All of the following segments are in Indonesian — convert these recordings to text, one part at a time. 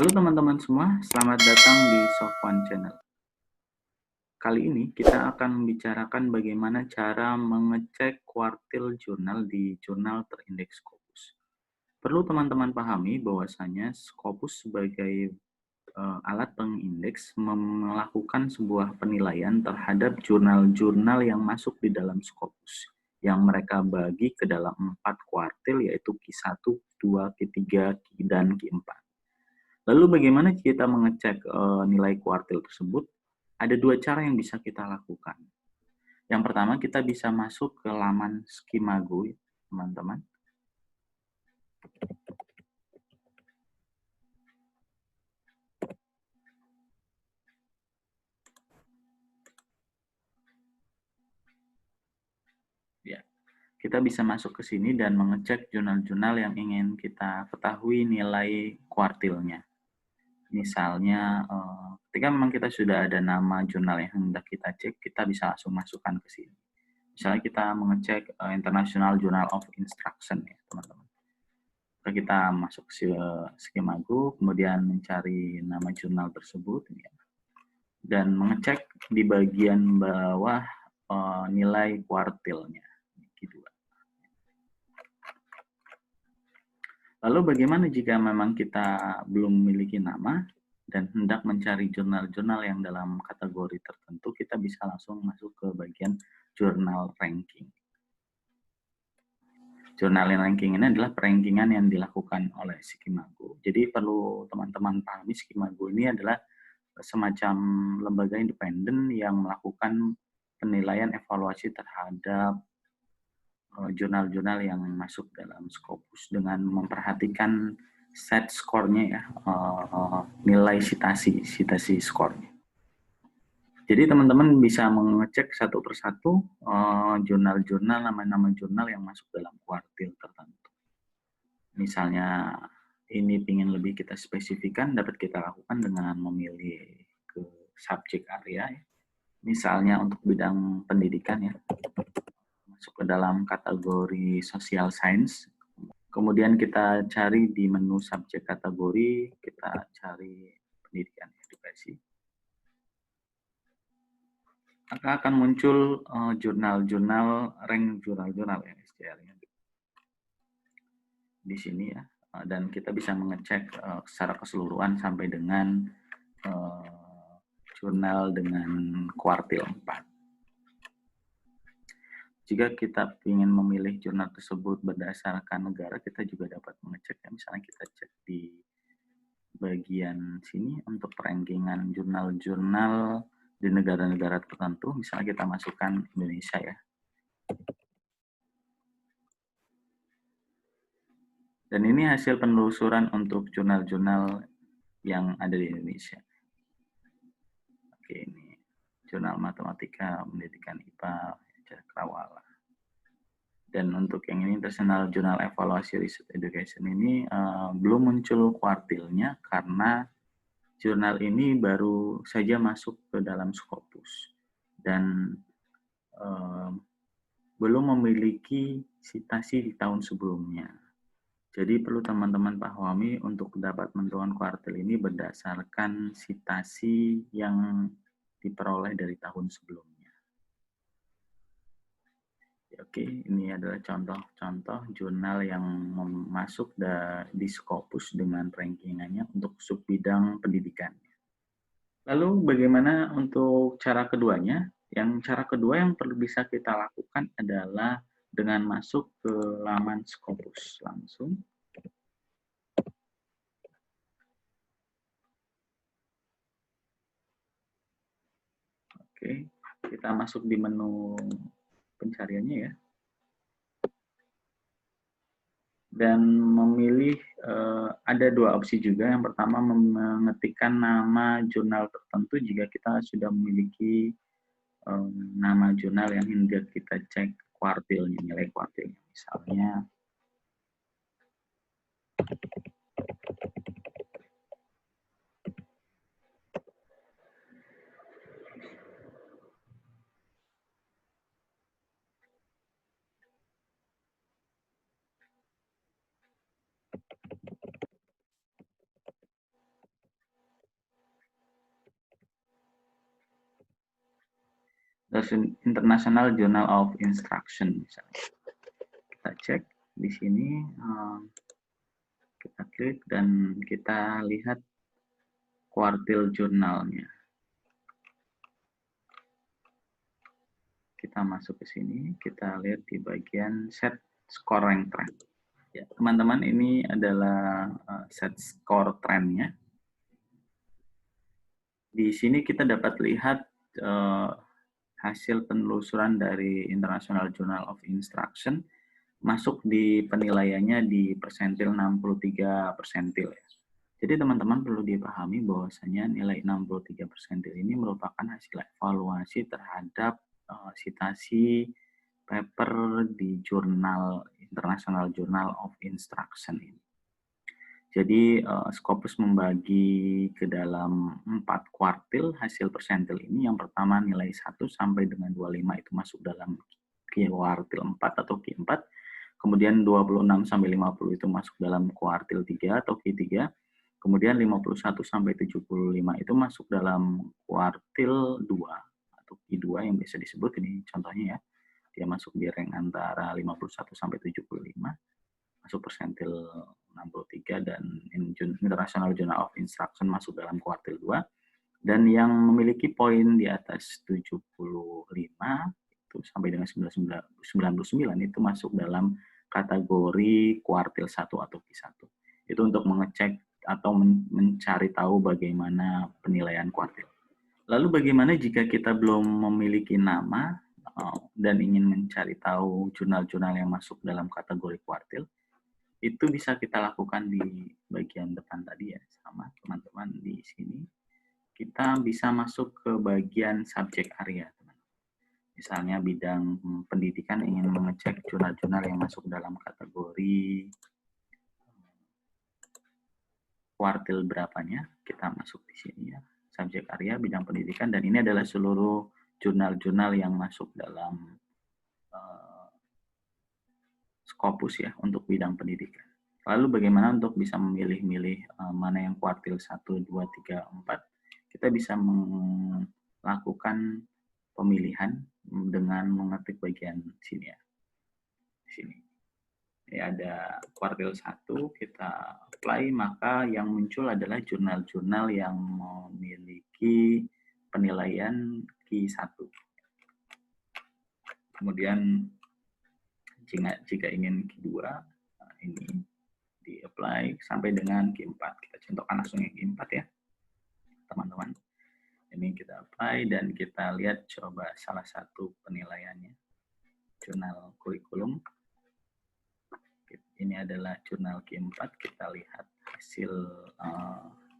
Halo teman-teman semua, selamat datang di Sofwan Channel. Kali ini kita akan membicarakan bagaimana cara mengecek kuartil jurnal di jurnal terindeks Scopus. Perlu teman-teman pahami bahwasanya Scopus sebagai alat pengindeks melakukan sebuah penilaian terhadap jurnal-jurnal yang masuk di dalam Scopus yang mereka bagi ke dalam 4 kuartil yaitu Q1, Q2, Q3, dan Q4. Lalu bagaimana kita mengecek nilai kuartil tersebut? Ada dua cara yang bisa kita lakukan. Yang pertama, kita bisa masuk ke laman Skimago, teman-teman. Ya, kita bisa masuk ke sini dan mengecek jurnal-jurnal yang ingin kita ketahui nilai kuartilnya. Misalnya, ketika memang kita sudah ada nama jurnal yang hendak kita cek, kita bisa langsung masukkan ke sini. Misalnya kita mengecek International Journal of Instruction, ya teman-teman. Kita masuk ke Skimago, kemudian mencari nama jurnal tersebut, ya, dan mengecek di bagian bawah nilai kuartilnya. Gitu. Lalu bagaimana jika memang kita belum memiliki nama dan hendak mencari jurnal-jurnal yang dalam kategori tertentu, kita bisa langsung masuk ke bagian jurnal ranking. Jurnal ranking ini adalah perankingan yang dilakukan oleh Skimago. Jadi perlu teman-teman pahami, Skimago ini adalah semacam lembaga independen yang melakukan penilaian evaluasi terhadap jurnal-jurnal yang masuk dalam Scopus dengan memperhatikan set skornya, ya, nilai citasi skornya. Jadi teman-teman bisa mengecek satu persatu jurnal-jurnal, nama-nama jurnal yang masuk dalam kuartil tertentu. Misalnya ini ingin lebih kita spesifikkan, dapat kita lakukan dengan memilih ke subjek area, ya. Misalnya untuk bidang pendidikan, ya, masuk ke dalam kategori social science. Kemudian kita cari di menu subjek kategori, kita cari pendidikan edukasi. Maka akan muncul jurnal-jurnal, rank jurnal-jurnal, ya, SJR-nya di sini, ya. Dan kita bisa mengecek secara keseluruhan sampai dengan jurnal dengan kuartil 4. Jika kita ingin memilih jurnal tersebut berdasarkan negara, kita juga dapat mengeceknya. Misalnya kita cek di bagian sini untuk rankingan jurnal-jurnal di negara-negara tertentu. Misalnya kita masukkan Indonesia, ya. Dan ini hasil penelusuran untuk jurnal-jurnal yang ada di Indonesia. Oke, ini jurnal matematika, pendidikan IPA, Cakrawala. Dan untuk yang ini International Journal Evaluasi Research Education ini belum muncul kuartilnya karena jurnal ini baru saja masuk ke dalam Scopus dan belum memiliki citasi di tahun sebelumnya. Jadi perlu teman-teman pahami untuk dapat menentukan kuartil ini berdasarkan citasi yang diperoleh dari tahun sebelumnya. Oke, ini adalah contoh-contoh jurnal yang masuk di Scopus dengan rankingannya untuk sub bidang pendidikan. Lalu bagaimana untuk cara keduanya? Yang cara kedua yang perlu bisa kita lakukan adalah dengan masuk ke laman Scopus langsung. Oke, kita masuk di menu pencariannya, ya. Dan memilih ada dua opsi juga. Yang pertama mengetikkan nama jurnal tertentu jika kita sudah memiliki nama jurnal yang hendak kita cek kuartilnya, nilai kuartilnya. Misalnya International Journal of Instruction misalnya. Kita cek di sini, kita klik dan kita lihat kuartil jurnalnya. Kita masuk ke sini, kita lihat di bagian set score rank trend. Ya, teman-teman, ini adalah set score trendnya. Di sini kita dapat lihat hasil penelusuran dari International Journal of Instruction masuk di penilaiannya di persentil 63 persentil ya. Jadi teman-teman perlu dipahami bahwasanya nilai 63 persentil ini merupakan hasil evaluasi terhadap citasi paper di jurnal International Journal of Instruction ini. Jadi Scopus membagi ke dalam 4 kuartil hasil persentil ini. Yang pertama nilai 1 sampai dengan 25 itu masuk dalam kuartil 4 atau Q4. Kemudian 26 sampai 50 itu masuk dalam kuartil 3 atau Q3. Kemudian 51 sampai 75 itu masuk dalam kuartil 2 atau Q2 yang biasa disebut, ini contohnya ya. Dia masuk di rank antara 51 sampai 75, masuk persentil 63, dan International Journal of Instruction masuk dalam kuartil 2. Dan yang memiliki poin di atas 75 itu sampai dengan 99 itu masuk dalam kategori kuartil 1 atau Q1. Itu untuk mengecek atau mencari tahu bagaimana penilaian kuartil. Lalu bagaimana jika kita belum memiliki nama dan ingin mencari tahu jurnal-jurnal yang masuk dalam kategori kuartil? Itu bisa kita lakukan di bagian depan tadi ya, sama teman-teman di sini. Kita bisa masuk ke bagian subjek area. Misalnya bidang pendidikan ingin mengecek jurnal-jurnal yang masuk dalam kategori kuartil berapanya, kita masuk di sini ya. Subjek area bidang pendidikan, dan ini adalah seluruh jurnal-jurnal yang masuk dalam Scopus ya untuk bidang pendidikan. Lalu bagaimana untuk bisa memilih-milih mana yang kuartil 1, 2, 3, 4? Kita bisa melakukan pemilihan dengan mengetik bagian sini ya. Di sini. Ya, ada kuartil 1, kita apply, maka yang muncul adalah jurnal-jurnal yang memiliki penilaian Q1. Kemudian jika ingin Q2, ini di-apply sampai dengan Q4. Kita contohkan langsung yang Q4 ya, teman-teman. Ini kita apply dan kita lihat coba salah satu penilaiannya. Jurnal kurikulum. Ini adalah jurnal Q4. Kita lihat hasil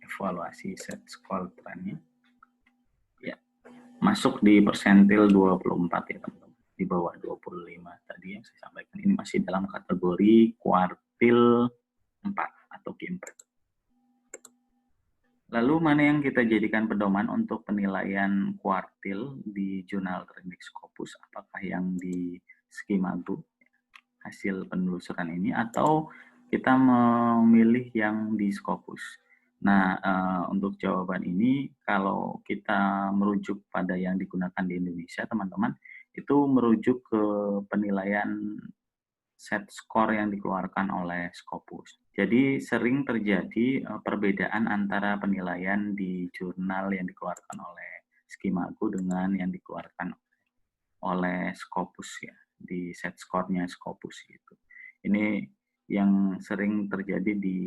evaluasi set score trendnya. Ya, masuk di persentil 24 ya teman-teman. Di bawah 25 tadi yang saya sampaikan. Ini masih dalam kategori kuartil 4 atau Q4. Lalu mana yang kita jadikan pedoman untuk penilaian kuartil di jurnal teknik Scopus? Apakah yang di Skimago hasil penelusuran ini atau kita memilih yang di Scopus? Nah, untuk jawaban ini kalau kita merujuk pada yang digunakan di Indonesia, teman-teman, itu merujuk ke penilaian set skor yang dikeluarkan oleh Scopus. Jadi sering terjadi perbedaan antara penilaian di jurnal yang dikeluarkan oleh Skimago dengan yang dikeluarkan oleh Scopus ya, di set skornya Scopus gitu. Ini yang sering terjadi di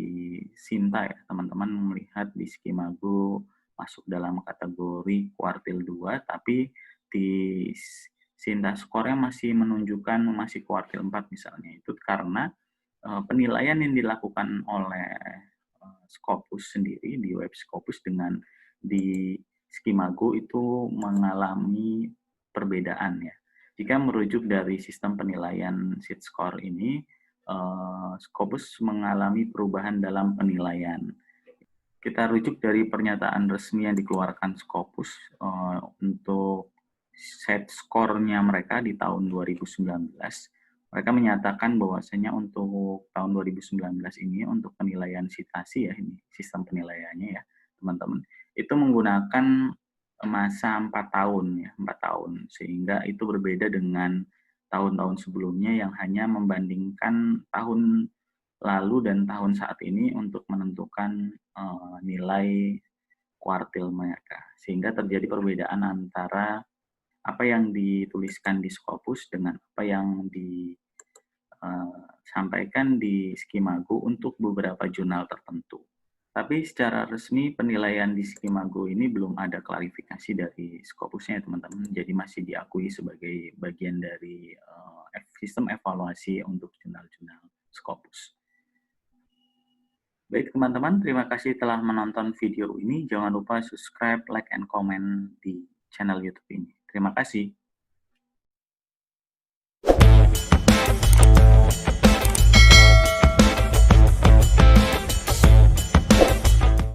Sinta ya, teman-teman melihat di Skimago masuk dalam kategori kuartil 2, tapi di Sinta skornya masih menunjukkan masih kuartil 4 misalnya. Itu karena penilaian yang dilakukan oleh Scopus sendiri di web Scopus dengan di Skimago itu mengalami perbedaan ya. Jika merujuk dari sistem penilaian seed score ini, Scopus mengalami perubahan dalam penilaian. Kita rujuk dari pernyataan resmi yang dikeluarkan Scopus untuk set skornya mereka di tahun 2019. Mereka menyatakan bahwasanya untuk tahun 2019 ini untuk penilaian citasi ya, ini sistem penilaiannya ya teman-teman, itu menggunakan masa 4 tahun ya, 4 tahun. Sehingga itu berbeda dengan tahun-tahun sebelumnya yang hanya membandingkan tahun lalu dan tahun saat ini untuk menentukan nilai kuartil mereka. Sehingga terjadi perbedaan antara apa yang dituliskan di Scopus dengan apa yang disampaikan di Skimago untuk beberapa jurnal tertentu. Tapi secara resmi penilaian di Skimago ini belum ada klarifikasi dari Scopusnya teman-teman, jadi masih diakui sebagai bagian dari sistem evaluasi untuk jurnal-jurnal Scopus. Baik teman-teman, terima kasih telah menonton video ini. Jangan lupa subscribe, like, and comment di channel YouTube ini. Terima kasih.